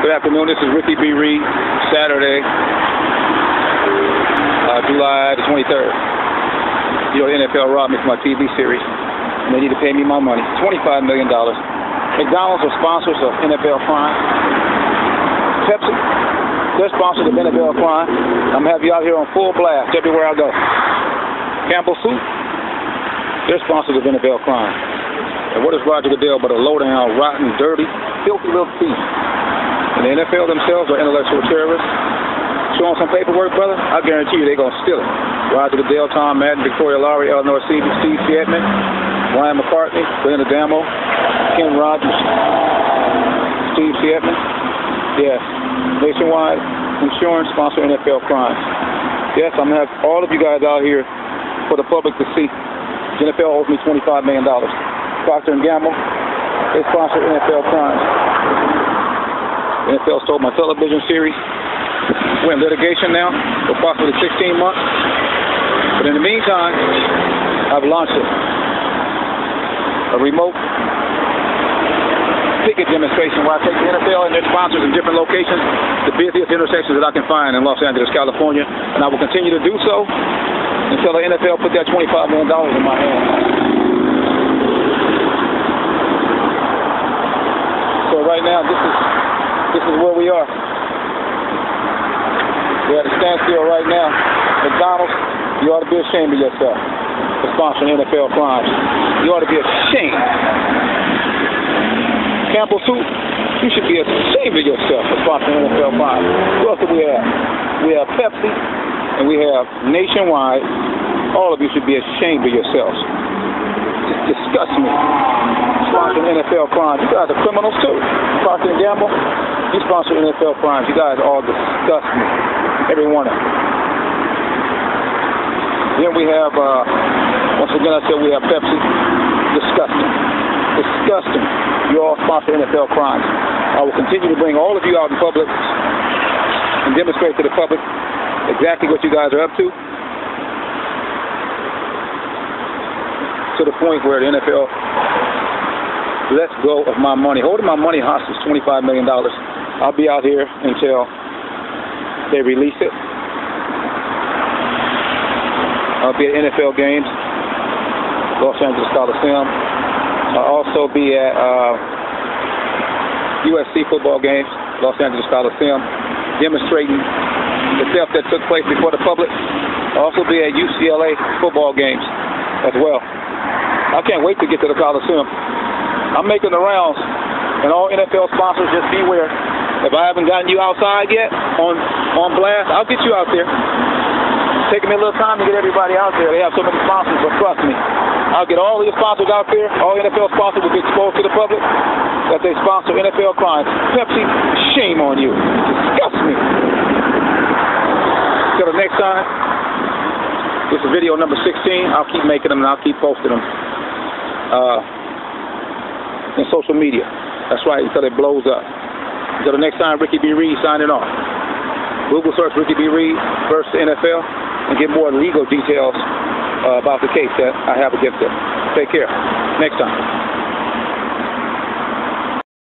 Good afternoon. This is Ricky B. Reed. Saturday, July the 23rd. You know, the NFL robbed me for my TV series, and they need to pay me my money, $25 million. McDonald's are sponsors of NFL crime. Pepsi, they're sponsors of NFL crime. I'm going to have you out here on full blast everywhere I go. Campbell Soup, they're sponsors of NFL crime. And what is Roger Goodell but a low-down, rotten, dirty, filthy little thief? And the NFL themselves are intellectual terrorists. Show them some paperwork, brother, I guarantee you they're going to steal it. Roger Goodell, Tom Madden, Victoria Lowry, Eleanor Seavey, Steve Fietman, Ryan McCartney, Brenda Damo, Ken Rogers, Steve Fietman. Yes, Nationwide Insurance sponsor NFL crimes. Yes, I'm going to have all of you guys out here for the public to see. The NFL owes me $25 million. Procter & Gamble, they sponsor NFL crimes. The NFL stole my television series. We're in litigation now for approximately 16 months. But in the meantime, I've launched a remote ticket demonstration where I take the NFL and their sponsors in different locations, the busiest intersections that I can find in Los Angeles, California. And I will continue to do so until the NFL put that $25 million in my hand. So right now, this is where we are. We're at a standstill right now. McDonald's, you ought to be ashamed of yourself for sponsoring NFL crimes. You ought to be ashamed. Campbell Soup, you should be ashamed of yourself for sponsoring NFL crimes. Who else do we have? We have Pepsi, and we have Nationwide. All of you should be ashamed of yourselves. It disgusts me. Sponsoring NFL crimes. You guys are criminals too. Procter & Gamble, you sponsor NFL crimes. You guys all disgust me. Every one of them. Then we have, once again I said we have Pepsi. Disgusting. Disgusting. You all sponsor NFL crimes. I will continue to bring all of you out in public and demonstrate to the public exactly what you guys are up to the point where the NFL lets go of my money. Holding my money hostage, $25 million. I'll be out here until they release it. I'll be at NFL games, Los Angeles Coliseum. I'll also be at USC football games, Los Angeles Coliseum, demonstrating the theft that took place before the public. I'll also be at UCLA football games as well. I can't wait to get to the Coliseum. I'm making the rounds, and all NFL sponsors, just beware. If I haven't gotten you outside yet on blast, I'll get you out there. It's taking me a little time to get everybody out there. They have so many sponsors, but trust me, I'll get all these sponsors out there. All NFL sponsors will be exposed to the public that they sponsor NFL crimes. Pepsi, shame on you. Disgust me. Till the next time, this is video number 16. I'll keep making them and I'll keep posting them in social media. That's right, until it blows up. Until the next time, Ricky B. Reed signing off. Google search Ricky B. Reed versus NFL and get more legal details about the case that I have against them. Take care. Next time.